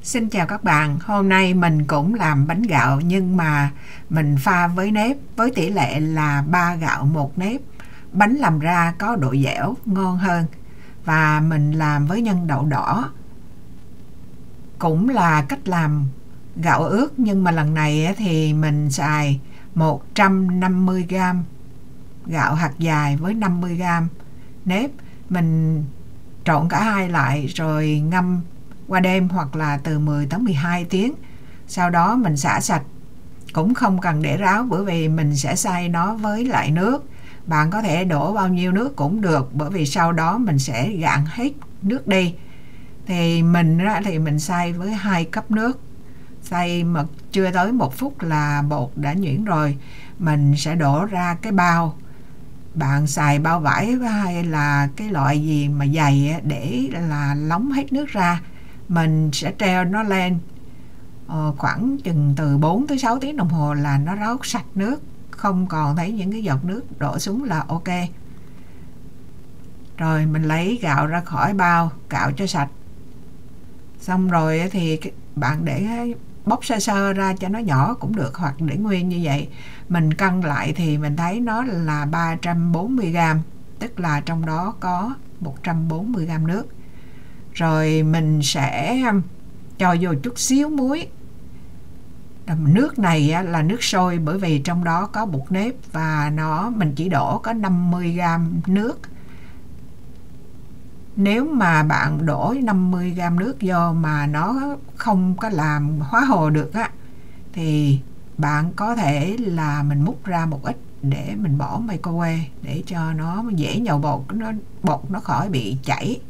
Xin chào các bạn, hôm nay mình cũng làm bánh gạo nhưng mà mình pha với nếp với tỷ lệ là 3 gạo 1 nếp. Bánh làm ra có độ dẻo ngon hơn và mình làm với nhân đậu đỏ. Cũng là cách làm gạo ướt nhưng mà lần này thì mình xài 150g gạo hạt dài với 50g nếp. Mình trộn cả hai lại rồi ngâm qua đêm hoặc là từ 10 tới 12 tiếng. Sau đó mình xả sạch, cũng không cần để ráo bởi vì mình sẽ xay nó với lại nước. Bạn có thể đổ bao nhiêu nước cũng được bởi vì sau đó mình sẽ gạn hết nước đi. Thì mình xay với 2 cấp nước. Xay mà chưa tới 1 phút là bột đã nhuyễn rồi. Mình sẽ đổ ra cái bao. Bạn xài bao vải hay là cái loại gì mà dày để là lóng hết nước ra. Mình sẽ treo nó lên khoảng chừng từ 4 tới 6 tiếng đồng hồ là nó ráo sạch nước, không còn thấy những cái giọt nước đổ xuống là ok. Rồi mình lấy gạo ra khỏi bao, cạo cho sạch. Xong rồi thì bạn để bóc sơ sơ ra cho nó nhỏ cũng được hoặc để nguyên như vậy. Mình cân lại thì mình thấy nó là 340g, tức là trong đó có 140g nước. Rồi mình sẽ cho vô chút xíu muối. Nước này là nước sôi bởi vì trong đó có bột nếp và mình chỉ đổ có 50g nước. Nếu mà bạn đổ 50g nước vô mà nó không có làm hóa hồ được thì bạn có thể là mình múc ra một ít để mình bỏ microwave để cho nó dễ nhồi bột nó khỏi bị chảy.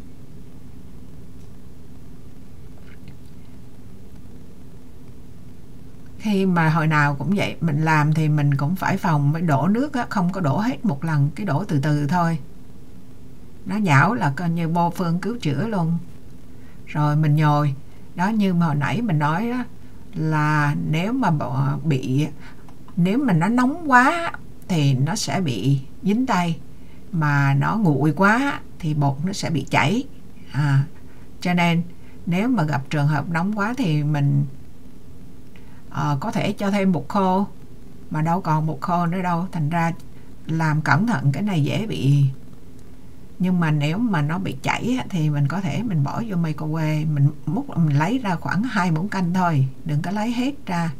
Khi mà hồi nào cũng vậy, mình làm thì mình cũng phải phòng với đổ nước không có đổ hết một lần, cái đổ từ từ thôi. Nó nhão là coi như vô phương cứu chữa luôn. Rồi mình nhồi. Đó, như mà hồi nãy mình nói đó, là nếu mà nó nóng quá thì nó sẽ bị dính tay, mà nó nguội quá thì bột nó sẽ bị chảy. Cho nên nếu mà gặp trường hợp nóng quá thì mình có thể cho thêm bột khô, mà đâu còn bột khô nữa đâu, thành ra làm cẩn thận, cái này dễ bị. Nhưng mà nếu mà nó bị chảy thì mình có thể mình bỏ vô microwave, mình lấy ra khoảng 2 muỗng canh thôi, đừng có lấy hết ra.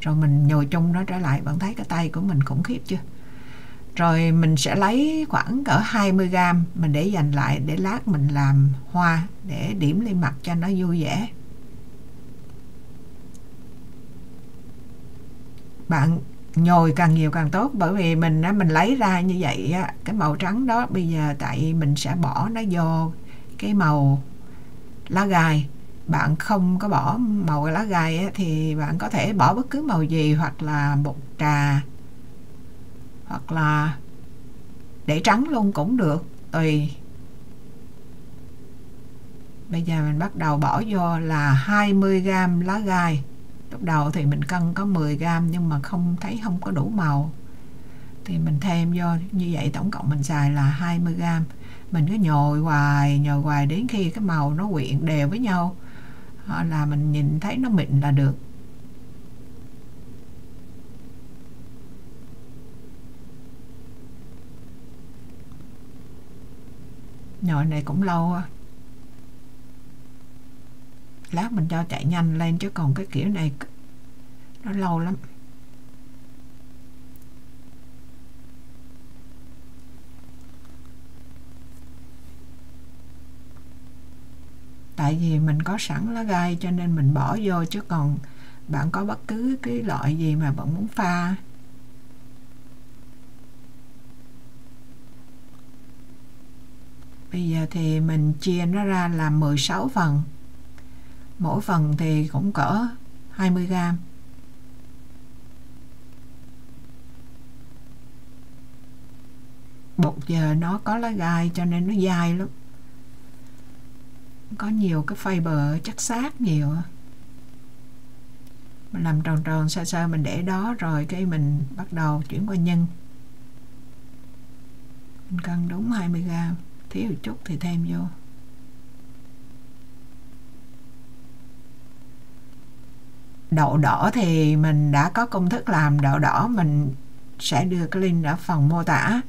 Rồi mình nhồi chung nó trở lại. Bạn thấy cái tay của mình khủng khiếp chưa? Rồi mình sẽ lấy khoảng cỡ 20g mình để dành lại để lát mình làm hoa, để điểm lên mặt cho nó vui vẻ. Bạn nhồi càng nhiều càng tốt bởi vì mình lấy ra như vậy cái màu trắng đó bây giờ tại mình sẽ bỏ nó vô cái màu lá gai. Bạn không có bỏ màu lá gai thì bạn có thể bỏ bất cứ màu gì, hoặc là bột trà, hoặc là để trắng luôn cũng được, tùy. Bây giờ mình bắt đầu bỏ vô là 20g lá gai. Lúc đầu thì mình cân có 10g nhưng mà không có đủ màu thì mình thêm vô, như vậy tổng cộng mình xài là 20g. Mình cứ nhồi hoài đến khi cái màu nó quyện đều với nhau, là mình nhìn thấy nó mịn là được. Nhồi này cũng lâu á, lát mình cho chạy nhanh lên chứ còn cái kiểu này nó lâu lắm. Tại vì mình có sẵn lá gai cho nên mình bỏ vô, chứ còn bạn có bất cứ cái loại gì mà bạn muốn pha. Bây giờ thì mình chia nó ra làm 16 phần. Mỗi phần thì cũng cỡ 20g. Bột giờ nó có lá gai cho nên nó dai lắm, có nhiều cái fiber, chất xát nhiều. Mình làm tròn tròn sơ sơ mình để đó, rồi cái mình bắt đầu chuyển qua nhân. Mình cân đúng 20g, thiếu một chút thì thêm vô. Đậu đỏ thì mình đã có công thức làm đậu đỏ, mình sẽ đưa cái link ở phần mô tả.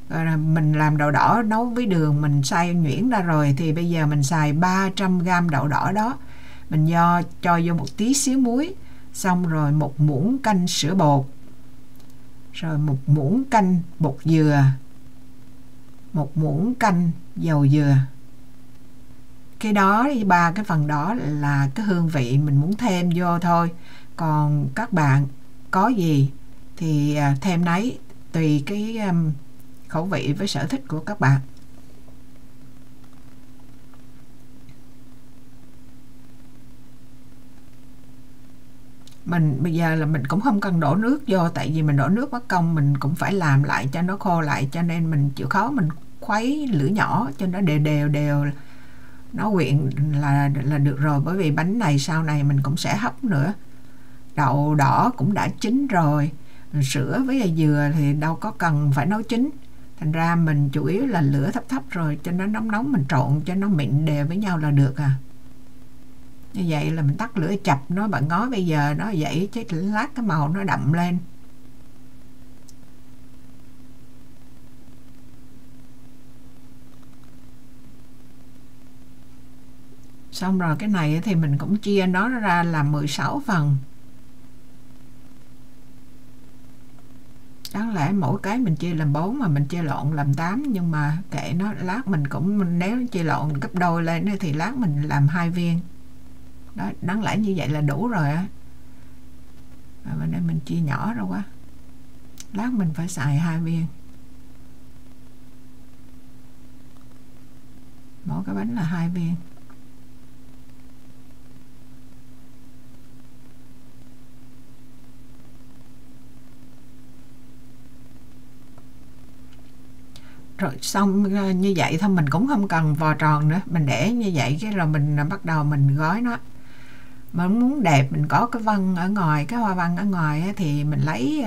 Rồi là mình làm đậu đỏ nấu với đường, mình xay nhuyễn ra rồi, thì bây giờ mình xài 300g đậu đỏ đó, mình cho vô một tí xíu muối, xong rồi 1 muỗng canh sữa bột, rồi 1 muỗng canh bột dừa, 1 muỗng canh dầu dừa. Cái đó, 3 cái phần đó là cái hương vị mình muốn thêm vô thôi, còn các bạn có gì thì thêm nấy, tùy cái khẩu vị với sở thích của các bạn. Mình bây giờ là mình cũng không cần đổ nước vô, tại vì mình đổ nước mất công, mình cũng phải làm lại cho nó khô lại, cho nên mình chịu khó mình khuấy lửa nhỏ cho nó đều nó quyện là được rồi, bởi vì bánh này sau này mình cũng sẽ hấp nữa. Đậu đỏ cũng đã chín rồi, sữa với dừa thì đâu có cần phải nấu chín, thành ra mình chủ yếu là lửa thấp rồi cho nó nóng mình trộn cho nó mịn đều với nhau là được à. Như vậy là mình tắt lửa chập nó, bạn ngó bây giờ nó vậy chứ lát cái màu nó đậm lên. Xong rồi cái này thì mình cũng chia nó ra làm 16 phần. Đáng lẽ mỗi cái mình chia làm 4 mà mình chia lộn làm 8, nhưng mà kệ nó, lát mình cũng, nếu chia lộn gấp đôi lên thì lát mình làm 2 viên. Đó, đáng lẽ như vậy là đủ rồi á. Và đây mình chia nhỏ ra quá. Lát mình phải xài 2 viên. Mỗi cái bánh là 2 viên. Rồi xong như vậy thôi, mình cũng không cần vò tròn nữa, mình để như vậy cái rồi mình bắt đầu mình gói nó. Mà muốn đẹp, mình có cái vân ở ngoài, cái hoa văn ở ngoài thì mình lấy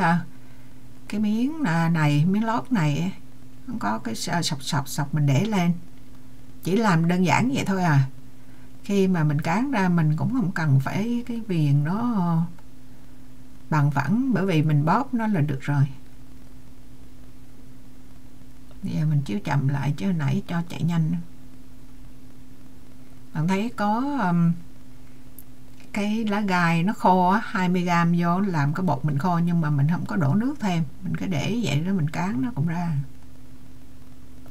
cái miếng này, miếng lót này, nó có cái sọc mình để lên. Chỉ làm đơn giản vậy thôi à. Khi mà mình cán ra mình cũng không cần phải cái viền nó bằng phẳng, bởi vì mình bóp nó là được rồi. Bây giờ mình chiếu chậm lại chứ nãy cho chạy nhanh. Bạn thấy có cái lá gai nó khô á, 20g vô làm cái bột mình khô, nhưng mà mình không có đổ nước thêm, mình cứ để vậy đó, mình cán nó cũng ra.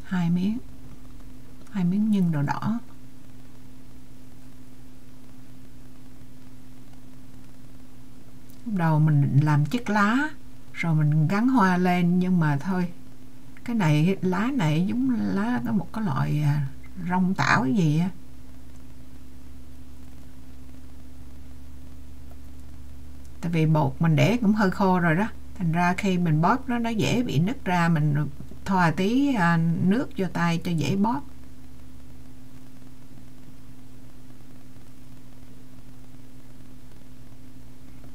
2 miếng nhân đậu đỏ. Lúc đầu mình định làm chiếc lá rồi mình gắn hoa lên, nhưng mà thôi, cái này lá này giống lá có một cái loại rong tảo gì á. Tại vì bột mình để cũng hơi khô rồi đó, thành ra khi mình bóp nó dễ bị nứt ra, mình thoa tí nước vô tay cho dễ bóp.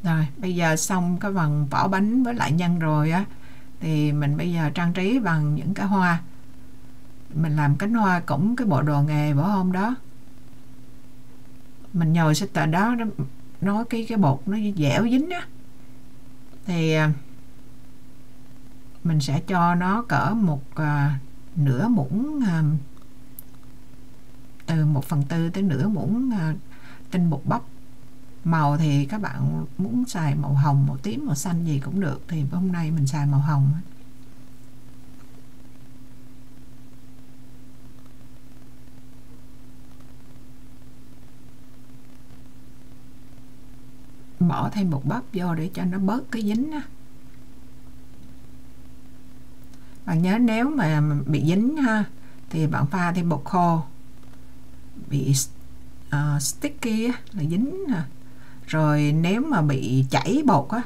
Rồi bây giờ xong cái phần vỏ bánh với lại nhân rồi á, thì mình bây giờ trang trí bằng những cái hoa. Mình làm cánh hoa cũng cái bộ đồ nghề bữa hôm đó, mình nhồi xích tờ đó, nó cái bột nó dẻo dính á, thì mình sẽ cho nó cỡ một nửa muỗng, từ 1/4 tới nửa muỗng tinh bột bắp. Màu thì các bạn muốn xài màu hồng, màu tím, màu xanh gì cũng được, thì hôm nay mình xài màu hồng. Bỏ thêm bột bắp vô để cho nó bớt cái dính á. Bạn nhớ nếu mà bị dính ha, thì bạn pha thêm bột khô. Bị sticky á, là dính nè. Rồi nếu mà bị chảy bột á,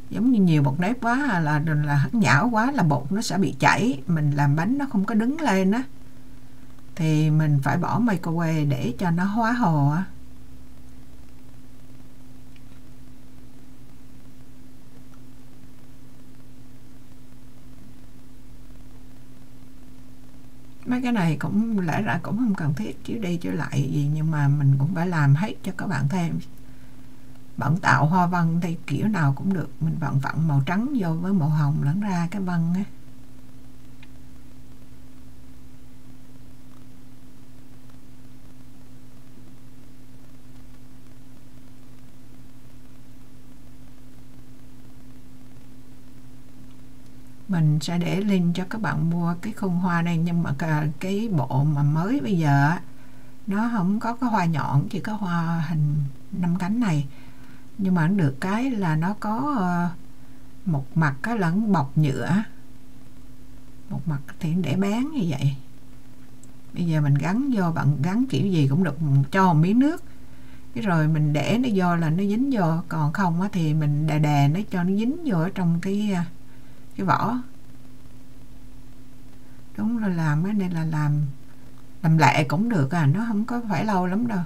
giống như nhiều bột nếp quá là nhão quá là bột nó sẽ bị chảy, mình làm bánh nó không có đứng lên á, thì mình phải bỏ microwave để cho nó hóa hồ á. Mấy cái này cũng lẽ ra cũng không cần thiết chiếu đi chiếu lại gì, nhưng mà mình cũng phải làm hết cho các bạn thêm. Bạn tạo hoa văn thì kiểu nào cũng được, mình vặn màu trắng vô với màu hồng lẫn ra cái văn á. Mình sẽ để link cho các bạn mua cái khung hoa này, nhưng mà cái bộ mà mới bây giờ nó không có cái hoa nhọn, chỉ có hoa hình 5 cánh này, nhưng mà nó được cái là nó có một mặt cái lẫn bọc nhựa, một mặt thì để bán như vậy. Bây giờ mình gắn vô, bạn gắn kiểu gì cũng được, cho một miếng nước cái rồi mình để nó vô là nó dính vô, còn không á thì mình đè nó cho nó dính vô ở trong cái vỏ. Đúng là làm cái này là làm lẹ cũng được à, nó không có phải lâu lắm đâu.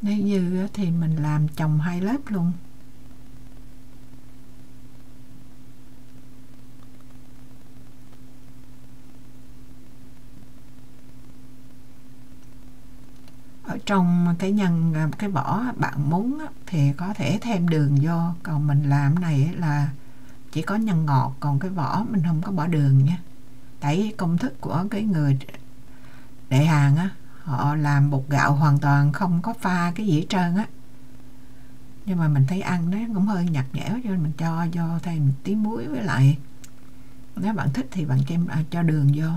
Nếu dư thì mình làm chồng 2 lớp luôn. Ở trong cái vỏ bạn muốn thì có thể thêm đường vô, còn mình làm cái này là chỉ có nhân ngọt, còn cái vỏ mình không có bỏ đường nha. Tại công thức của cái người để hàng á, họ làm bột gạo hoàn toàn không có pha cái gì hết trơn á, nhưng mà mình thấy ăn nó cũng hơi nhạt nhẽo, cho nên mình cho vô thêm tí muối, với lại nếu bạn thích thì bạn cho đường vô.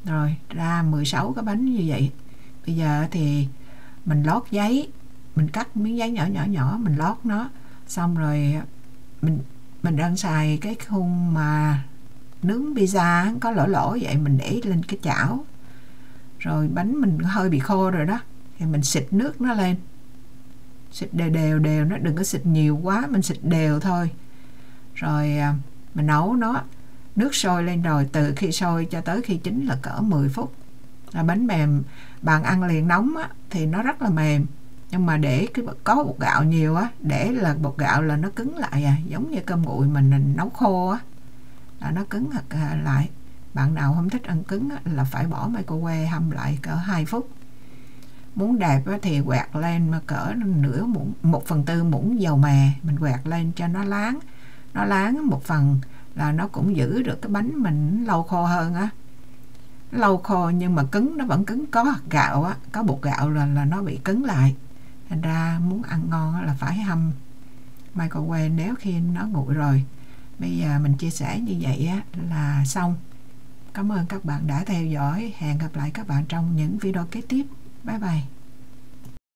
Rồi ra 16 cái bánh như vậy. Bây giờ thì mình lót giấy, mình cắt miếng giấy nhỏ mình lót nó, xong rồi mình đang xài cái khung mà nướng pizza có lỗ vậy, mình để lên cái chảo, rồi bánh mình hơi bị khô rồi đó thì mình xịt nước nó lên, xịt đều nó đừng có xịt nhiều quá, mình xịt đều thôi. Rồi mình nấu nó, nước sôi lên rồi từ khi sôi cho tới khi chín là cỡ 10 phút là bánh mềm. Bạn ăn liền nóng á, thì nó rất là mềm, nhưng mà để có bột gạo nhiều á, để là bột gạo là nó cứng lại giống như cơm nguội mình nấu khô á, là nó cứng lại. Bạn nào không thích ăn cứng á, là phải bỏ microwave hâm lại cỡ 2 phút. Muốn đẹp á, thì quẹt lên mà cỡ nửa muỗng, 1/4 muỗng dầu mè, mình quẹt lên cho nó láng một phần là nó cũng giữ được cái bánh mình lâu khô hơn á. Lâu khô nhưng mà cứng, nó vẫn cứng, có hạt gạo á, có bột gạo là nó bị cứng lại. Thành ra muốn ăn ngon á, là phải hâm microwave nếu khi nó nguội rồi. Bây giờ mình chia sẻ như vậy á, là xong. Cảm ơn các bạn đã theo dõi, hẹn gặp lại các bạn trong những video kế tiếp. Bye bye.